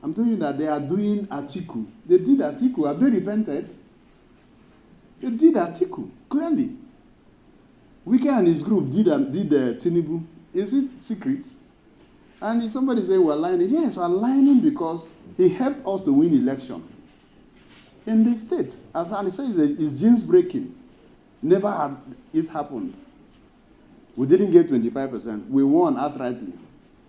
I'm telling you that they are doing Atiku. They did Atiku. Have they repented? They did Atiku, clearly. Wike and his group did Tinubu. Is it secret? And if somebody say we're lying, yes, we're lying because he helped us to win election in the state. As I say, it's genes breaking. Never had it happened. We didn't get 25%. We won outrightly.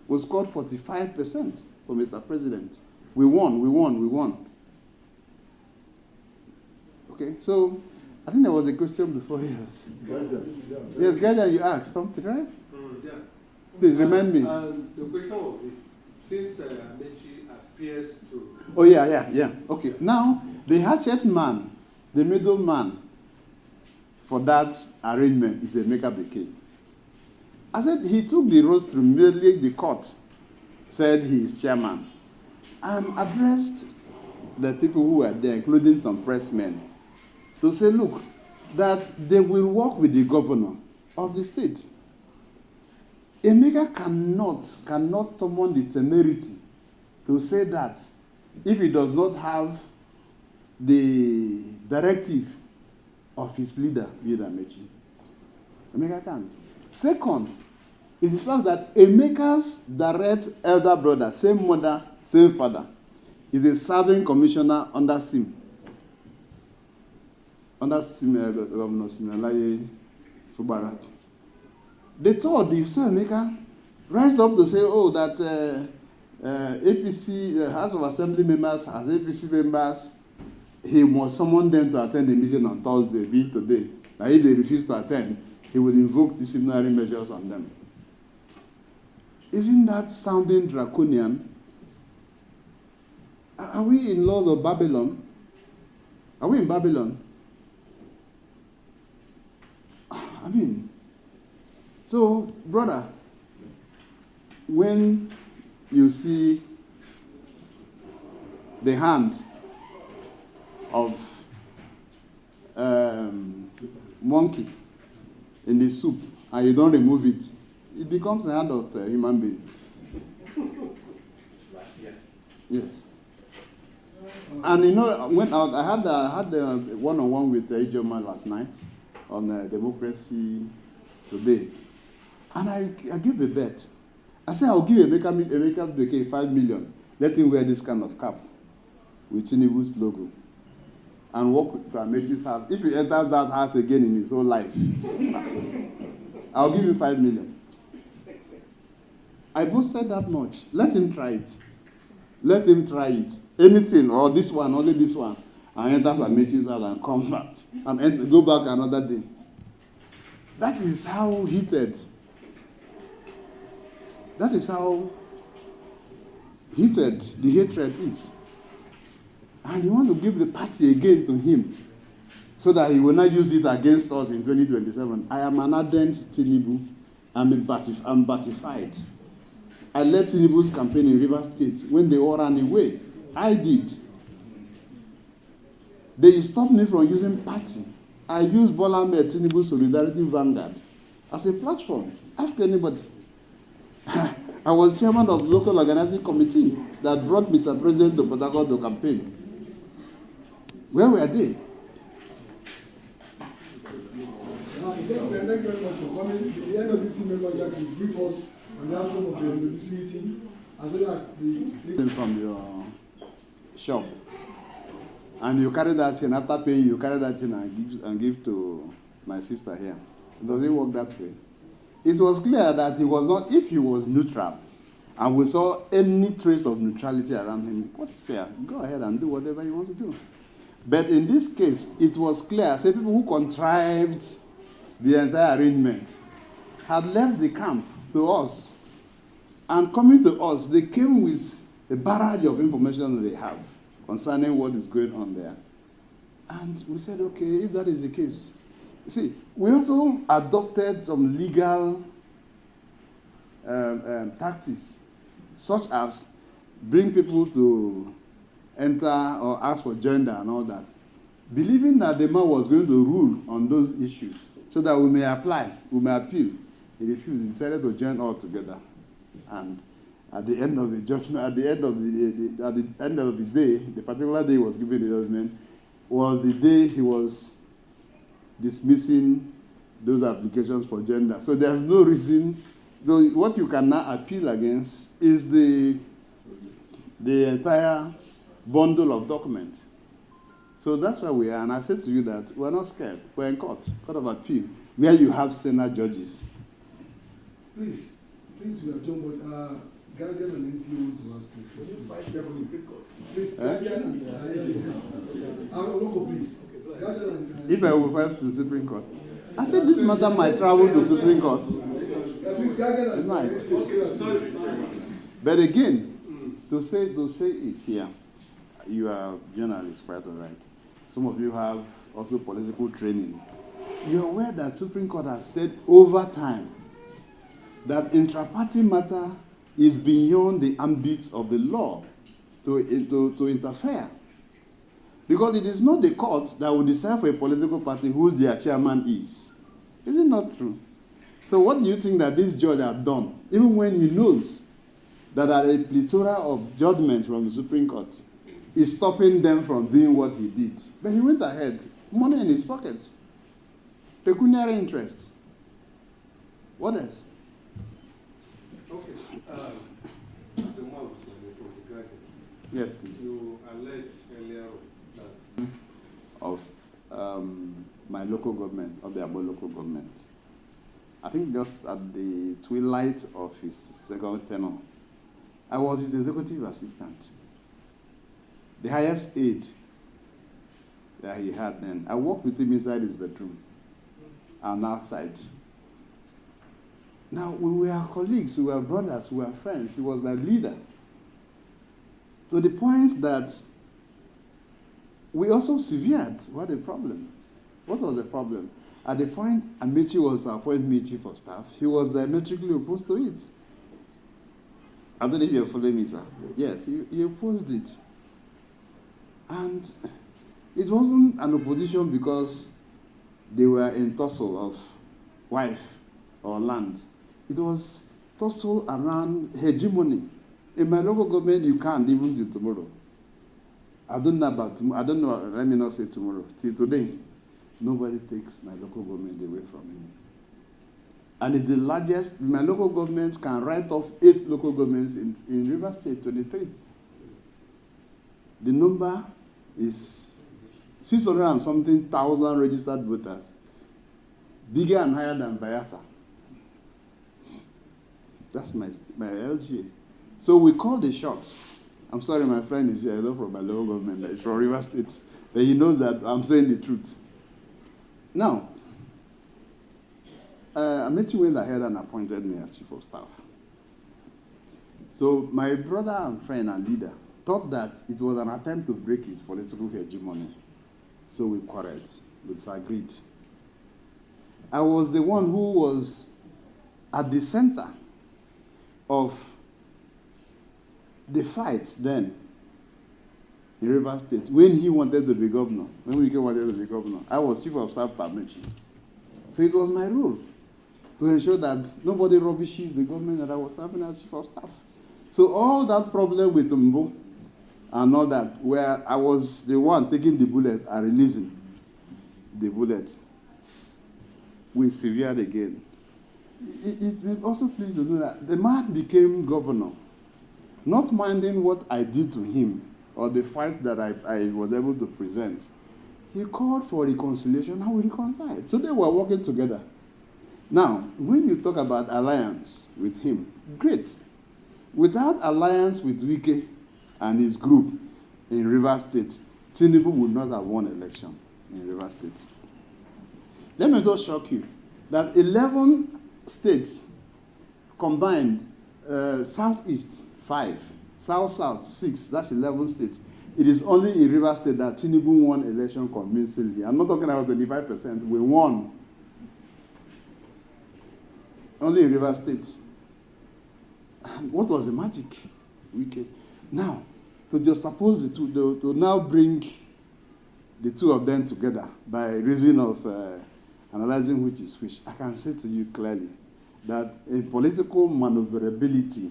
We scored 45% for Mr. President. We won. Okay, so I think there was a question before. Yes. Yes, Gaida, you asked something, right? Yeah. Please remind me. The question was this: since Amaechi appears to. Oh, yeah. Okay, now the hatchet man, the middle man for that arrangement is Emeka Bekele. I said he took the rostrum, immediately the court said he is chairman, and addressed the people who were there, including some pressmen, to say, look, that they will work with the governor of the state. Emeka cannot summon the temerity to say that if he does not have the directive of his leader, Amaechi. Emeka can't. Second is the fact that Emeka's direct elder brother, same mother, same father, is a serving commissioner under SIM. Under SIM, Governor Simelaye Fubara. They told you, sir, Emeka, rise up to say, oh, that APC, House of Assembly members, as APC members, he must summon them to attend the meeting on Thursday, be today. Now, if they refuse to attend, he will invoke disciplinary measures on them. Isn't that sounding draconian? Are we in laws of Babylon? Are we in Babylon? I mean, so, brother, when you see the hand of monkey in the soup and you don't remove it, it becomes the hand of a human being. Yes. And you know, when I had a one-on-one with Ijoma last night on Democracy Today, and I gave a bet. I said I'll give Emeka Bekele 5 million. Let him wear this kind of cap with Tinubu's logo and walk to Amaechi's house. If he enters that house again in his whole life, I'll give him 5 million. I both said that much. Let him try it. Let him try it. Anything, or this one, only this one, and enters Amaechi's house and come back and go back another day. That is how heated. That is how heated the hatred is. And you want to give the party again to him so that he will not use it against us in 2027. I am an ardent Tinubu. I'm batified. I led Tinubu's campaign in Rivers State when they all ran away. I did. They stopped me from using party. I used Bola Ahmed Tinubu Solidarity Vanguard as a platform. Ask anybody. I was chairman of the local organizing committee that brought Mr. President to Port Harcourt to campaign. Where were they? Thank you very much for coming. The NWC member that will brief us on the outcome of the NWC meeting, as well as the from your shop. And you carry that in, after paying, you carry that in and give to my sister here. Does it work that way? It was clear that he was not, if he was neutral, and we saw any trace of neutrality around him, what's there? Go ahead and do whatever you want to do. But in this case, it was clear, say people who contrived the entire arrangement had left the camp to us. And coming to us, they came with a barrage of information that they have concerning what is going on there. And we said, okay, if that is the case. You see, we also adopted some legal tactics, such as bring people to enter or ask for gender and all that, believing that the man was going to rule on those issues so that we may apply, we may appeal. He refused. He decided to join all together and at the end of the judgment, at the end of the day, the particular day he was given the judgment, was the day he was dismissing those applications for gender. So there's no reason. What you can now appeal against is the entire bundle of documents. So that's where we are. And I said to you that we're not scared. We're in court of appeal, where you have Senate judges. Please, we are done, but Guardian and NTO to ask questions. Can you fight them on Supreme Court? Please, Guardian and NTO. Local, please. If I will fight to the Supreme Court, I said this matter might travel to Supreme Court. It might. But again, to say it here, you are journalists, quite all right. Some of you have also political training. You're aware that Supreme Court has said over time that intra-party matter is beyond the ambit of the law to interfere. Because it is not the court that will decide for a political party who their chairman is. Is it not true? So what do you think that this judge has done, even when he knows that there are a plethora of judgments from the Supreme Court is stopping them from doing what he did? But he went ahead, money in his pocket, pecuniary interest. What else? Okay. The one from the Guardian. Yes, please. You alleged earlier that of my local government, of the Abo local government. I think just at the twilight of his second tenure, I was his executive assistant. The highest aide that he had then. I worked with him inside his bedroom and outside. Now, we were colleagues, we were brothers, we were friends. He was my leader. To the point that we also severed. What a problem. What was the problem? At the point Amaechi was appointed me chief of staff, he was diametrically opposed to it. I don't know if you're following me, sir. Yes, he opposed it. And it wasn't an opposition because they were in tussle of wife or land. It was tussle around hegemony. In my local government, you can't even do tomorrow. I don't know about tomorrow. I don't know, let me not say tomorrow. Till today, nobody takes my local government away from me. And it's the largest. My local government can write off 8 local governments in River State, 23. The number is 600 and something thousand registered voters. Bigger and higher than Bayelsa. That's my LGA. So we call the shots. I'm sorry, my friend is here. I know from my local government. He's from River State. But he knows that I'm saying the truth. Now, Amaechi went ahead and appointed me as chief of staff. So my brother and friend and leader thought that it was an attempt to break his political hegemony. So we quarreled. We disagreed. I was the one who was at the center of the fight then in River State when he wanted to be governor, when Wike wanted to be governor. I was chief of staff to Amaechi. So it was my role to ensure that nobody rubbishes the government that I was serving as chief of staff. So all that problem with Mbo and all that, where I was the one taking the bullet and releasing the bullet, we severed again. It will also please to know that the man became governor, not minding what I did to him or the fight that I was able to present. He called for reconciliation and we reconciled. So they were working together. Now, when you talk about alliance with him, great. Without alliance with Wike and his group in River State, Tinubu would not have won election in River State. Let me just shock you that 11 states combined, Southeast 5, South 6, that's 11 states. It is only in River State that Tinubu won election convincingly. I'm not talking about 25%. We won. Only in River State. And what was the magic? Now, to juxtapose the two, to now bring the two of them together by reason of analyzing which is which, I can say to you clearly that in political maneuverability,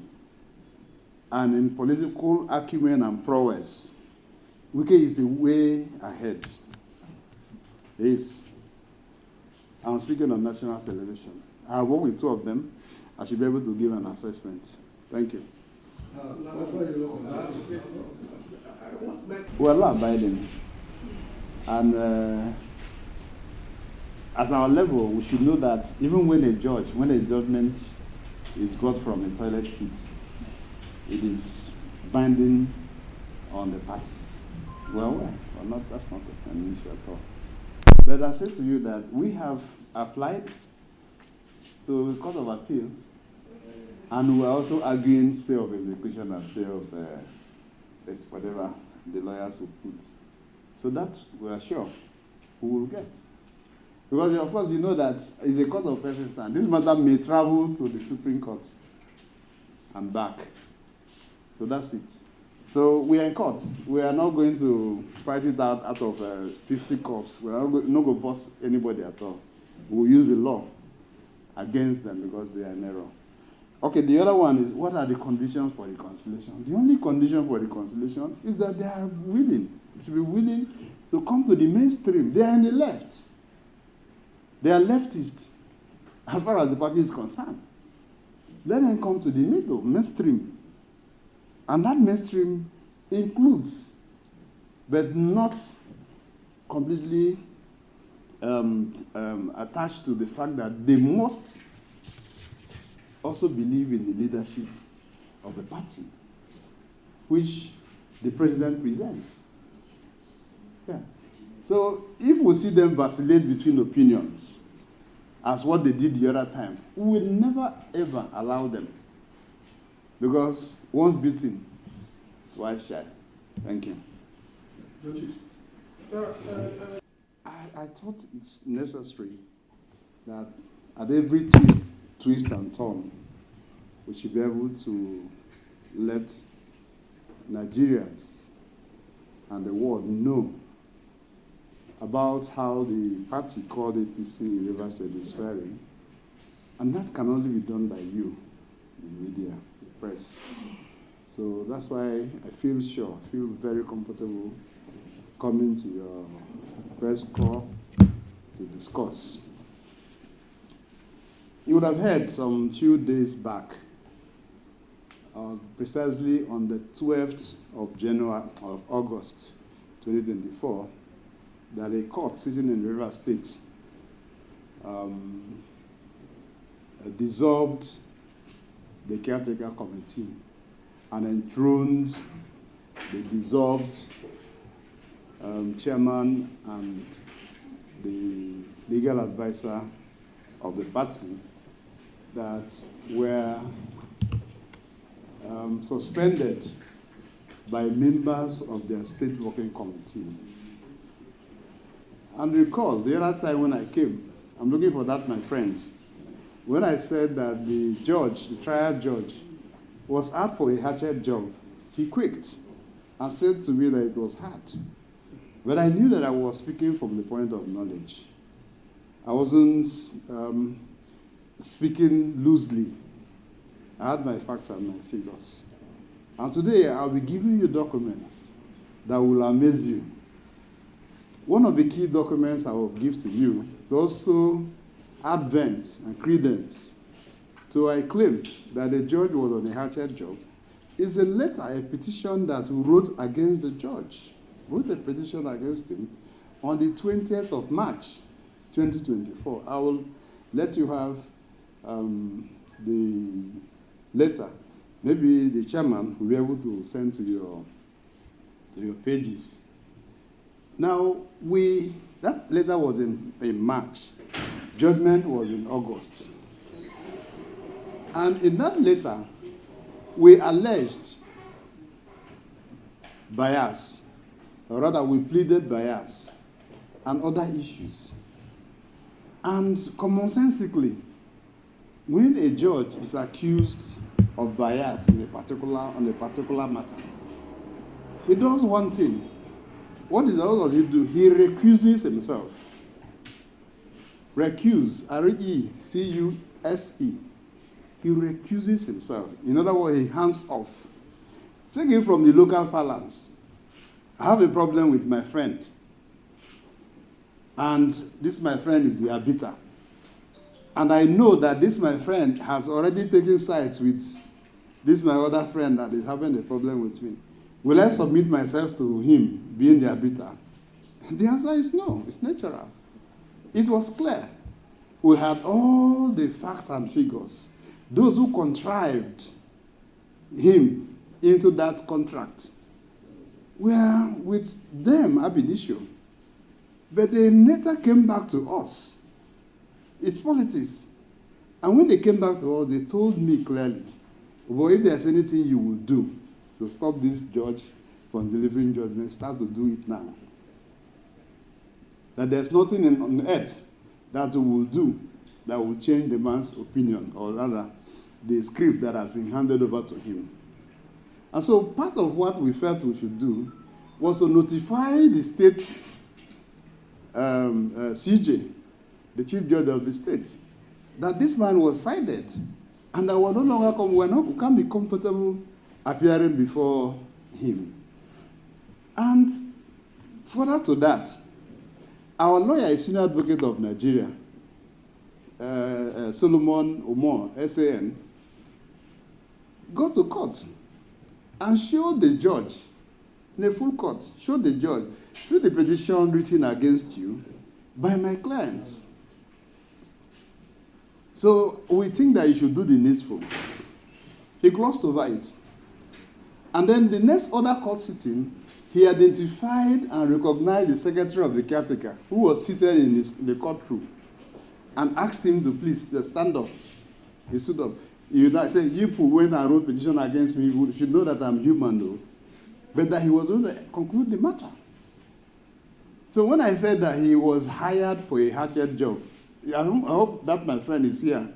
and in political acumen and prowess, Wike is a way ahead. He is. I'm speaking on national television. I have worked with two of them. I should be able to give an assessment. Thank you. We're law abiding. And at our level, we should know that even when a judgment is got from a toilet pit, it is binding on the parties. Well, not, that's not an issue at all. But I say to you that we have applied to the Court of Appeal, and we are also arguing stay of execution and stay of whatever the lawyers will put. So that we are sure we will get. Because, of course, you know that it's a court of first instance. This matter may travel to the Supreme Court and back. So that's it. So we are in court. We are not going to fight it out of fisticuffs. We are not going to bust anybody at all. We will use the law against them because they are in error. Okay, the other one is, what are the conditions for reconciliation? The only condition for reconciliation is that they are willing. They should be willing to come to the mainstream. They are in the left. They are leftists, as far as the party is concerned. Let them come to the middle, mainstream. And that mainstream includes, but not completely attached to the fact that they must also believe in the leadership of the party, which the president presents. Yeah. So if we see them vacillate between opinions, as what they did the other time, we will never, ever allow them. Because once beaten, twice shy. Thank you. I thought it's necessary that at every twist and turn, we should be able to let Nigerians and the world know about how the party called APC in Rivers State is faring. And that can only be done by you, the media, the press. So that's why I feel very comfortable coming to your press corps to discuss. You would have heard some few days back, precisely on the 12th of August 2024, that a court sitting in Rivers State dissolved the caretaker committee and enthroned the dissolved chairman and the legal advisor of the party that were suspended by members of their state working committee. And recall, the other time when I came, I'm looking for that, my friend, when I said that the judge, the trial judge, was out for a hatchet job, he quaked and said to me that it was hard. But I knew that I was speaking from the point of knowledge. I wasn't speaking loosely. I had my facts and my figures. And today I'll be giving you documents that will amaze you. One of the key documents I will give to you is also advent and credence to a claim that the judge was on a hatchet job. Is a letter, a petition that we wrote against the judge. Wrote a petition against him on the 20th of March, 2024. I will let you have the letter. Maybe the chairman will be able to send to your pages. Now, that letter was in March. Judgment was in August. And in that letter, we alleged bias, or rather we pleaded bias and other issues. And commonsensically, when a judge is accused of bias on a particular matter, he does one thing. What does he do? He recuses himself. Recuse, R-E-C-U-S-E. He recuses himself. In other words, he hands off. Take it from the local parlance. I have a problem with my friend. And this my friend is the arbiter. And I know that this my friend has already taken sides with this my other friend that is having a problem with me. Will I submit myself to him being the arbiter? The answer is no. It's natural. It was clear. We had all the facts and figures. Those who contrived him into that contract were with them ab initio. But they later came back to us. It's politics. And when they came back to us, they told me clearly, well, if there's anything you will do to stop this judge from delivering judgment, start to do it now. That there's nothing on earth that we will do that will change the man's opinion, or rather, the script that has been handed over to him. And so part of what we felt we should do was to notify the state CJ, the chief judge of the state, that this man was sided, and that we're no longer we can't be comfortable appearing before him. And further to that, our lawyer is senior advocate of Nigeria, Solomon Omor, SAN, go to court and show the judge, in a full court, show the judge, see the petition written against you by my clients. So we think that you should do the needful. He glossed over it. And then the next other court sitting, he identified and recognized the secretary of the caretaker who was seated in the courtroom and asked him to please stand up. He stood up. He said, you who went and wrote petition against me should know that I'm human, though. But that he was going to conclude the matter. So when I said that he was hired for a hatchet job, I hope that my friend is here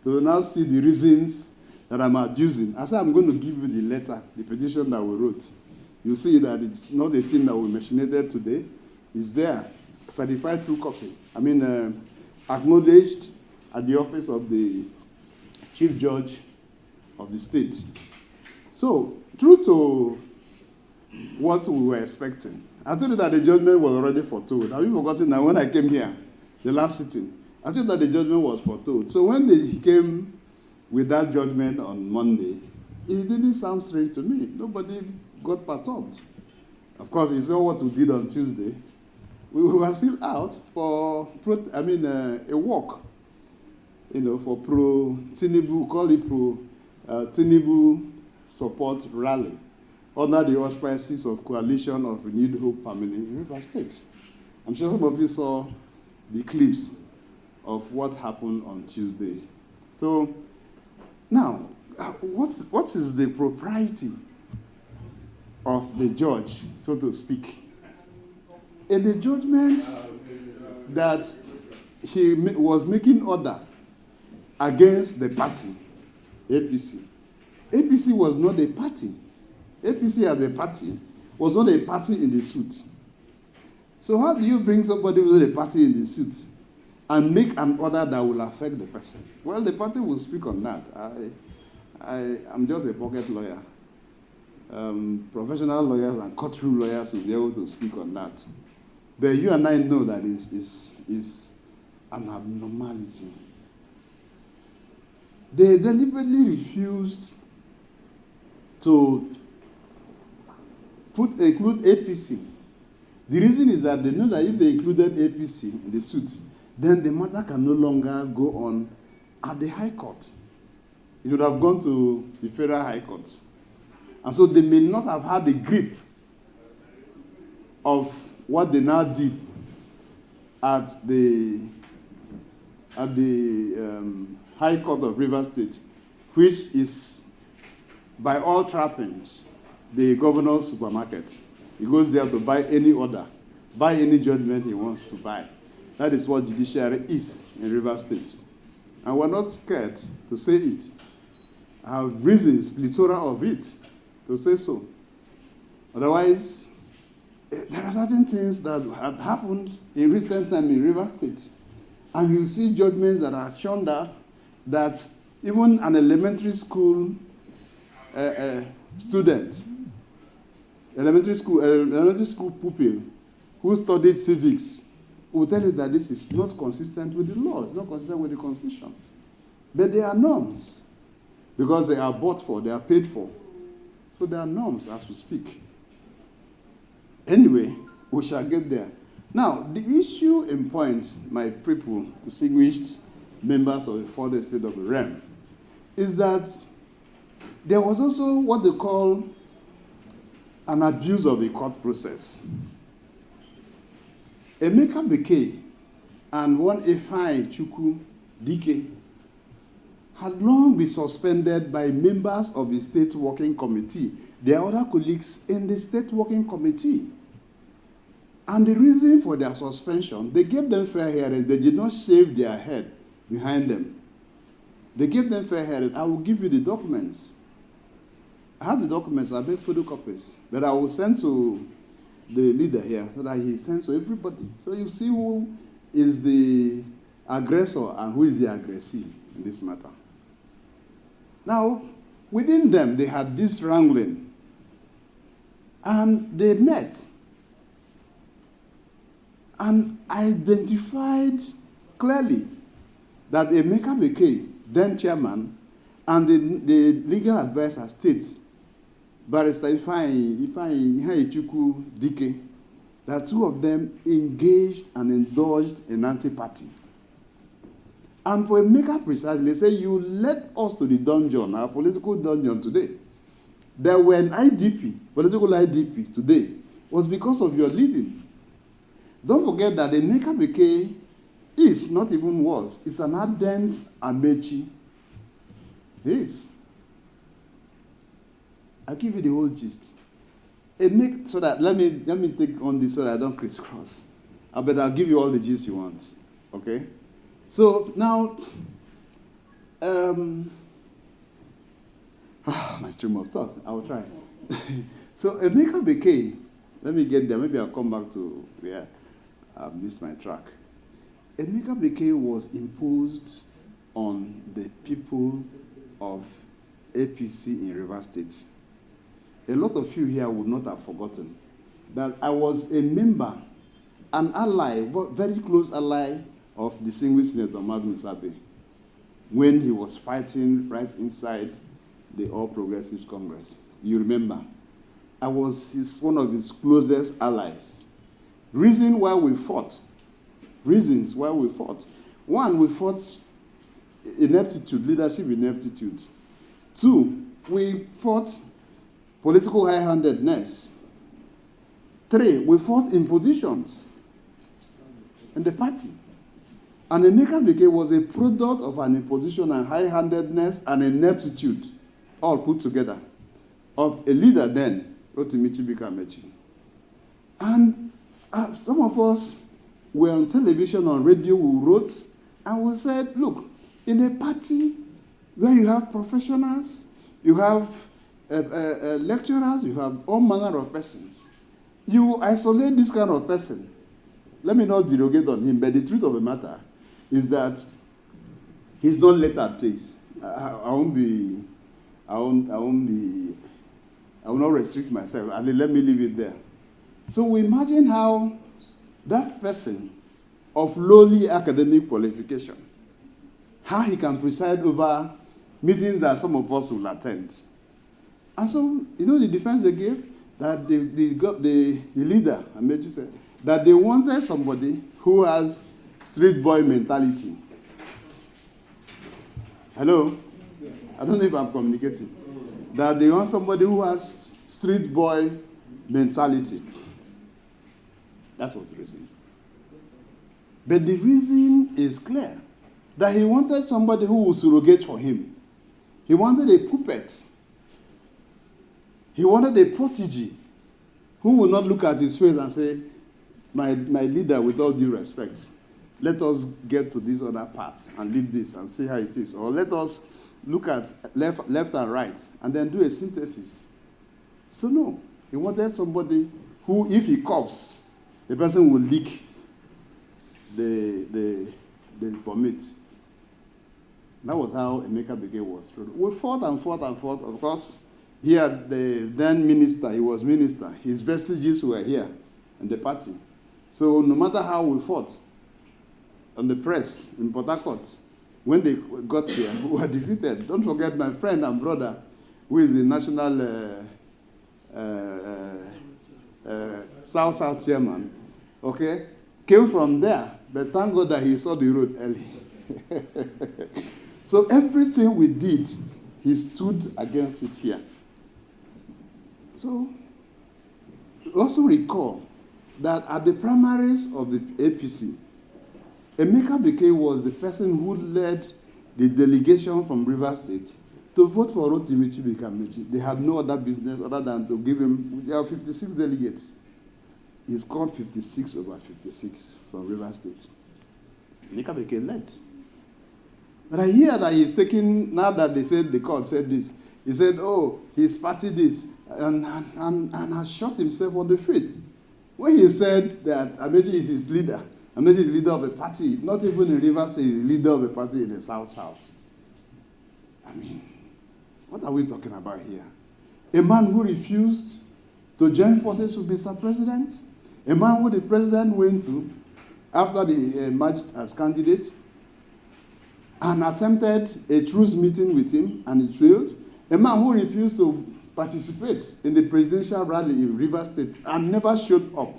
to now see the reasons that I'm accusing. I said, I'm going to give you the letter, the petition that we wrote. You see that it's not a thing that we machinated today. It's there, certified through copy. Acknowledged at the office of the chief judge of the state. So, true to what we were expecting, I told you that the judgment was already foretold. Have you forgotten that when I came here, the last sitting, I told you that the judgment was foretold. So when they came with that judgment on Monday, it didn't sound strange to me. Nobody got perturbed. Of course, you saw what we did on Tuesday. We were still out for a walk, for pro-Tinubu, call it pro-Tinubu support rally under the auspices of Coalition of Renewed Hope Family in River State. I'm sure some of you saw the clips of what happened on Tuesday. So now, what is the propriety of the judge, so to speak? In the judgment that he was making order against the party, APC. APC was not a party. APC as a party was not a party in the suit. So how do you bring somebody who is a party in the suit and make an order that will affect the person? Well, the party will speak on that. I'm just a pocket lawyer. Professional lawyers and courtroom lawyers will be able to speak on that. But you and I know that is an abnormality. They deliberately refused to include APC. The reason is that they know that if they included APC in the suit, then the matter can no longer go on at the High Court. It would have gone to the Federal High Court. And so they may not have had the grip of what they now did at the High Court of Rivers State, which is, by all trappings, the governor's supermarket. He goes there to buy any order, buy any judgment he wants to buy. That is what judiciary is in Rivers State. And we're not scared to say it. I have reasons, plethora of it, to say so. Otherwise, there are certain things that have happened in recent time in Rivers State. And you see judgments that are shown that even an elementary school student elementary school pupil who studied civics will tell you that this is not consistent with the law. It's not consistent with the Constitution. But there are norms because they are bought for, they are paid for. So there are norms as we speak. Anyway, we shall get there. Now, the issue in point, my people, distinguished members of the fourth estate of the realm, is that there was also what they call an abuse of the court process. Emeka Bekee and one Ifeanyi Dike had long been suspended by members of the State Working Committee, their other colleagues in the State Working Committee. And the reason for their suspension, they gave them fair hearing. They did not shave their head behind them. They gave them fair hearing. I will give you the documents. I have the documents. I made photocopies that I will send to the leader here so that he sends to everybody. So you see who is the aggressor and who is the aggressee in this matter. Now, within them, they had this wrangling. And they met and identified clearly that Emeka Bekee, then chairman, and the legal advisor states, Barrister Ifeanyi Dike, that two of them engaged and indulged in anti-party. And for Emeka precisely, they say, you led us to the dungeon, our political dungeon today. There were an IDP, political IDP today, was because of your leading. Don't forget that Emeka Bekee is not even was. It's an ardent Amaechi. He is. I'll give you the whole gist. So that let me take on this so that I don't crisscross. But I'll give you all the gist you want. Okay? So now my stream of thought. I will try. So Emeka Bekee, let me get there. Maybe I'll come back to where I missed my track. Emeka Bekee was imposed on the people of APC in Rivers State. A lot of you here would not have forgotten that I was a member, an ally, very close ally of distinguished Senator Magnus Abe when he was fighting right inside the All Progressives Congress. You remember? I was one of his closest allies. Reasons why we fought. One, we fought ineptitude, leadership ineptitude. Two, we fought political high-handedness. Three, we fought impositions in the party. And Emeka Bekee was a product of an imposition and high-handedness and ineptitude, all put together, of a leader then, Rotimi Amaechi. And some of us were on television, on radio, we wrote, and we said, look, in a party where you have professionals, you have lecturers, you have all manner of persons, you isolate this kind of person. Let me not derogate on him, but the truth of the matter is that he's not let at place. I will not restrict myself. Let me leave it there. So we imagine how that person of lowly academic qualification, how he can preside over meetings that some of us will attend. And so, you know the defense they gave? That the leader, Amaechi, said, that they wanted somebody who has street boy mentality. Hello? I don't know if I'm communicating. That they want somebody who has street boy mentality. That was the reason. But the reason is clear. That he wanted somebody who would surrogate for him. He wanted a puppet. He wanted a protege who would not look at his face and say, my leader, with all due respect, let us get to this other path and leave this and see how it is. Or let us look at left and right and then do a synthesis. So no, he wanted somebody who, if he coughs, the person will leak the vomit. That was how Emeka Bekee was. We fought and fought and fought. Of course, Here, the then minister, he was minister, his vestiges were here in the party. So no matter how we fought on the press in Port Harcourt, when they got here, we were defeated. Don't forget my friend and brother, who is the national South chairman, okay, came from there, but thank God that he saw the road early. So everything we did, he stood against it here. So also recall that at the primaries of the APC, Emeka Bekee was the person who led the delegation from Rivers State to vote for Rotimi Chibuike. They had no other business other than to give him, there are 56 delegates. He scored 56 over 56 from Rivers State. Emeka Bekee led. But I hear that he's taking, now that they said the court said this, he said, oh, he's party this, and has shot himself on the feet. When he said that Amaechi is his leader, Amaechi is the leader of a party, not even in Rivers State, he's the leader of a party in the South. I mean, what are we talking about here? A man who refused to join forces with Mr. President, a man who the president went to after they emerged as candidates and attempted a truce meeting with him and it failed, a man who refused to participate in the presidential rally in Rivers State and never showed up,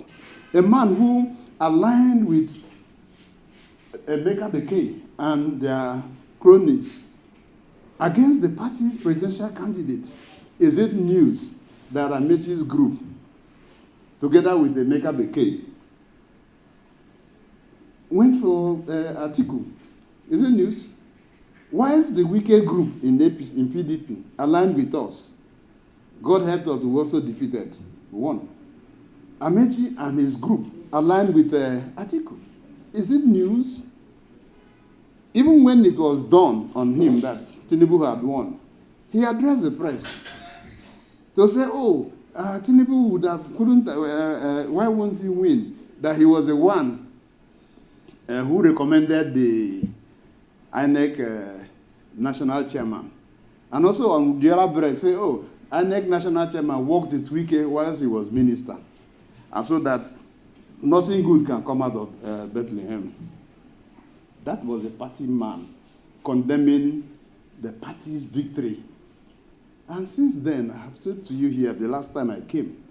a man who aligned with Emeka Bekee and their cronies against the party's presidential candidate. Is it news that Amaechi's group, together with Emeka Bekee, went for Atiku? Is it news? Why is the wicked group in PDP aligned with us? God helped us, we also defeated. Won. Amaechi and his group aligned with Atiku. Is it news? Even when it was done on him that Tinubu had won, he addressed the press to say, oh, Tinubu would have, why won't he win? That he was the one who recommended the INEC national chairman. And also on the other bread, say, oh, INEC national chairman worked with Wike whilst he was minister. And so that nothing good can come out of Bethlehem. That was a party man condemning the party's victory. And since then, I have said to you here the last time I came,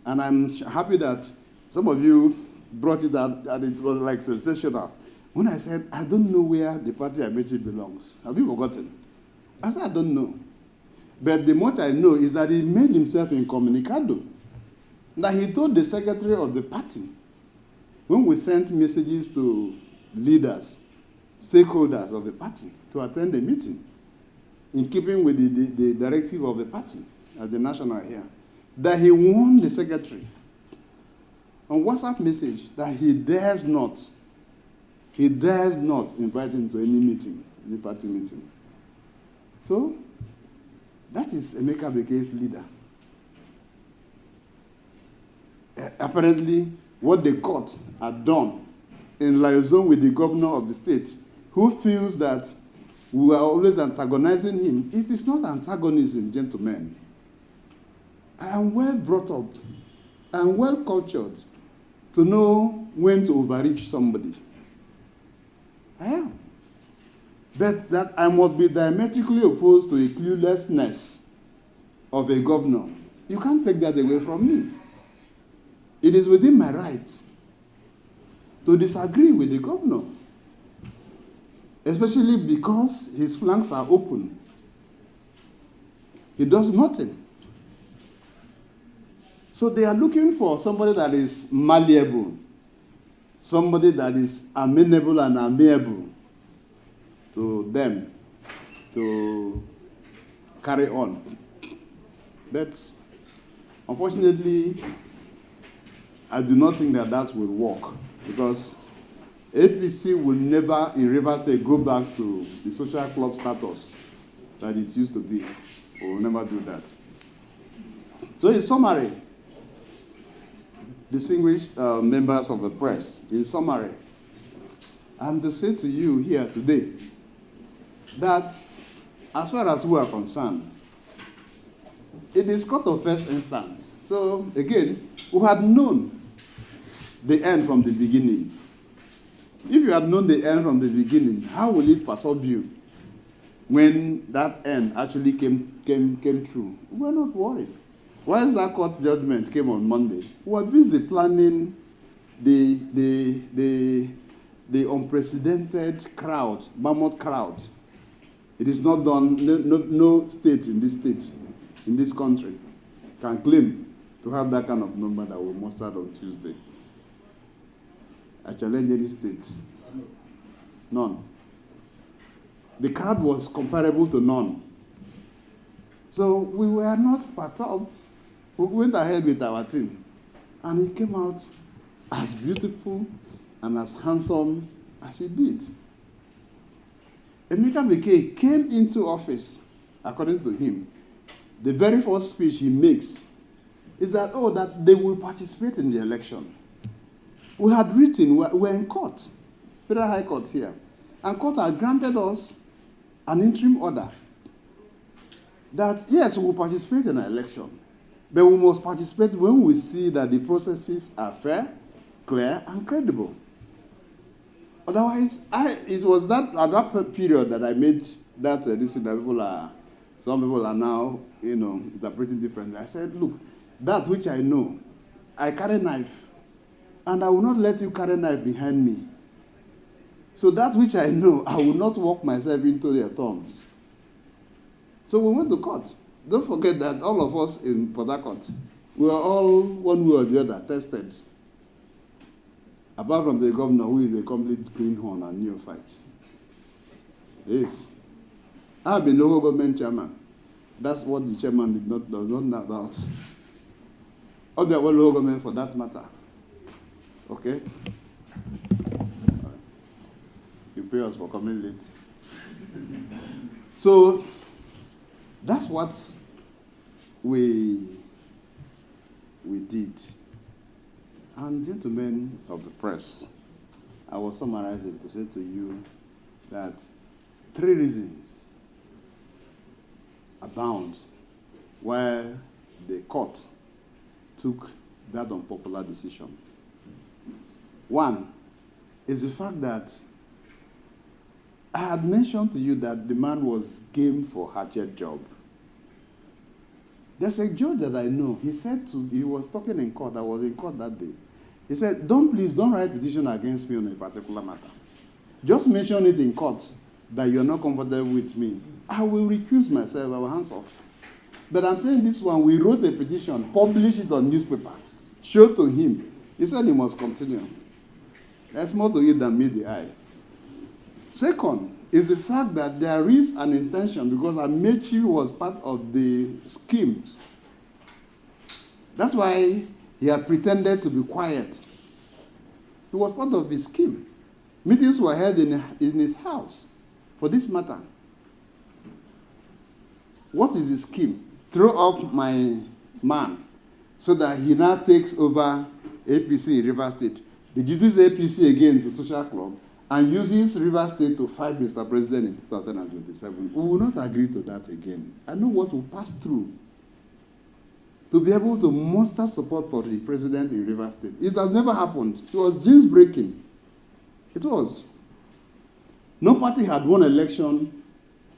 and I'm happy that some of you brought it out and it was like sensational. When I said, I don't know where the party Amaechi belongs. Have you forgotten? I said, I don't know. But the much I know is that he made himself incommunicado. That he told the secretary of the party, when we sent messages to leaders, stakeholders of the party to attend the meeting, in keeping with the directive of the party at the national here, that he warned the secretary on WhatsApp message that he dares not invite him to any meeting, any party meeting. So, that is Emeka Bekee's leader. Apparently, what the court had done in liaison with the governor of the state, who feels that we are always antagonizing him. It is not antagonism, gentlemen. I am well brought up. I am well cultured to know when to overreach somebody. I am. But that I must be diametrically opposed to the cluelessness of a governor. You can't take that away from me. It is within my rights to disagree with the governor, especially because his flanks are open. He does nothing. So they are looking for somebody that is malleable, somebody that is amenable and amiable to them to carry on. But unfortunately, I do not think that that will work, because APC will never, in Rivers State, go back to the social club status that it used to be. We will never do that. So in summary, distinguished members of the press, in summary, I'm to say to you here today that as far as we are concerned, it is court of first instance. So again, we had known the end from the beginning. If you had known the end from the beginning, how will it perturb you when that end actually came true? We were not worried. Once that court judgment came on Monday, we were busy planning the unprecedented crowd, mammoth crowd. It is not done. No state in this country, can claim to have that kind of number that we mustered on Tuesday. I challenge any state. None. The crowd was comparable to none. So we were not perturbed. We went ahead with our team, and it came out as beautiful and as handsome as it did. Emeka Bekele came into office, according to him. The very first speech he makes is that, that they will participate in the election. We had written, we're in court, Federal High Court here, and court had granted us an interim order that, yes, we will participate in an election, but we must participate when we see that the processes are fair, clear, and credible. Otherwise, it was that at that period that I made that decision that some people are now, interpreting differently. I said, look, that which I know, I carry knife, and I will not let you carry knife behind me. So that which I know, I will not walk myself into their thorns. So we went to court. Don't forget that all of us in Port Harcourt, we were all, one way or the other, tested. Apart from the governor, who is a complete greenhorn and neophyte. Yes. I've been local government chairman. That's what the chairman does not know about. Or the local government for that matter. Okay? You pay us for coming late. So, that's what we did. And gentlemen of the press, I was summarizing to say to you that 3 reasons abound why the court took that unpopular decision. One is the fact that I had mentioned to you that the man was game for hatchet job. There's a judge that I know. He was talking in court. I was in court that day. He said, please don't write petition against me on a particular matter. Just mention it in court that you're not comfortable with me. I will recuse myself. I will hands off. But I'm saying this one, we wrote a petition, published it on newspaper, showed to him. He said he must continue. There's more to it than meet the eye. Second is the fact that there is an intention, because Amaechi was part of the scheme. That's why he had pretended to be quiet. He was part of the scheme. Meetings were held in his house for this matter. What is the scheme? Throw up my man so that he now takes over APC in Rivers State, reduces APC again to Social Club, and uses Rivers State to fight Mr. President in 2027. We will not agree to that again. I know what will pass through to be able to muster support for the president in Rivers State. It has never happened. It was jinx breaking. It was. No party had won election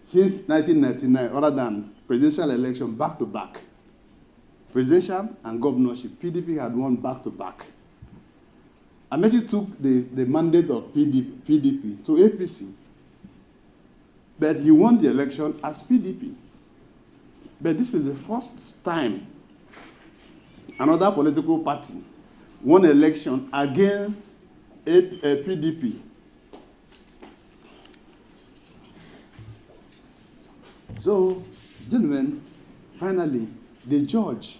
since 1999 other than presidential election back to back. Presidential and governorship, PDP had won back to back. Amaechi took the mandate of PDP to APC. But he won the election as PDP. But this is the first time another political party won election against a PDP. So, gentlemen, finally, the judge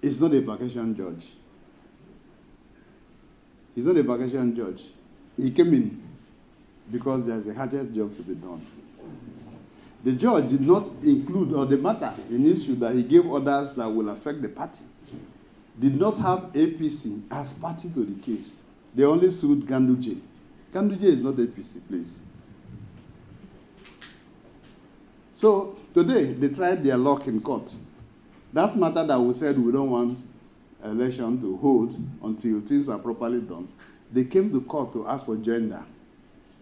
is not a vacation judge. He's not a vacation judge. He came in because there's a hatchet job to be done. The judge did not include, or the matter in issue that he gave orders that will affect the party, did not have APC as party to the case. They only sued Ganduje. Ganduje is not APC, please. So today, they tried their luck in court. That matter that we said we don't want election to hold until things are properly done, they came to court to ask for gender.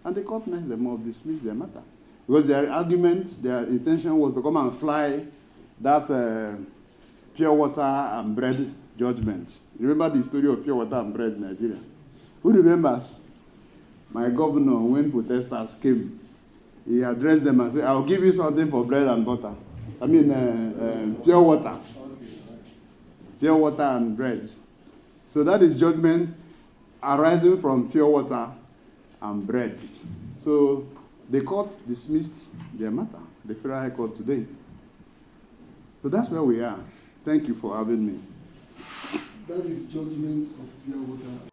And the court messed them up, dismissed their matter. Because their argument, their intention was to come and fly that pure water and bread judgment. You remember the story of pure water and bread in Nigeria? Who remembers? My governor, when protesters came, he addressed them and said, I'll give you something for bread and butter. I mean, pure water. Pure water and bread. So that is judgment arising from pure water and bread. So the court dismissed their matter, the Federal High Court today. So that's where we are. Thank you for having me. That is judgment of pure water.